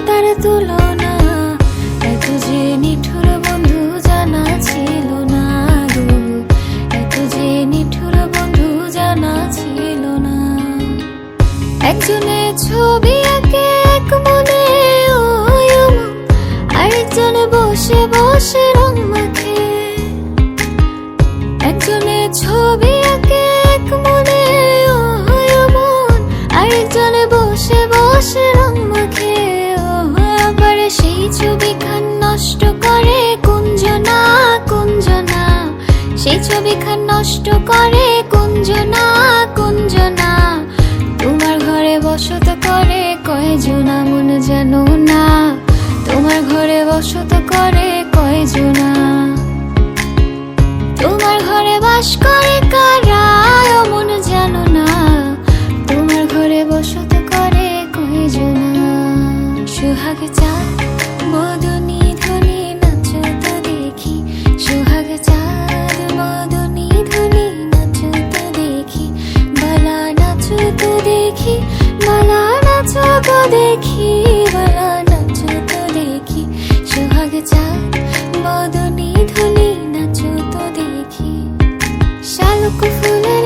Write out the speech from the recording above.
তার তুলনা, এত যে নিঠুর বন্ধু জানা ছিল না গো, এত যে নিঠুর বন্ধু জানা ছিল না। একজনে ছবি আঁকে এক মনে ওই মন, আরেকজনে বসে বসে রং মাখে। একজনে ছবি আঁকে এক মনে ওই মন, আরেকজনে বসে বসে রং মাখে। আবার সেই ছবিখান নষ্ট করে কুঞ্জনা, কুঞ্জনা, সেই ছবিখান নষ্ট করে কুঞ্জনা, কুঞ্জনা। তোমার ঘরে বসত করে কয়জনা মন জানো না, তোমার ঘরে বসত করে কয়জনা। তোমার ঘরে বাস করে কারা মন জানো না, তোমার ঘরে বসত করে কয়জনা। সোহাগ চাঁদ মদনী ধ্বনি নাচত দেখি, সোহাগ চাঁদ মদনী ধ্বনি নাচত দেখি, বালা নাচত দেখি, বালা নাচত দেখি, বালা নাচত দেখি। সোহাগ চাঁদ মদনী ধ্বনি নাচত দেখি। শালুক ফুলের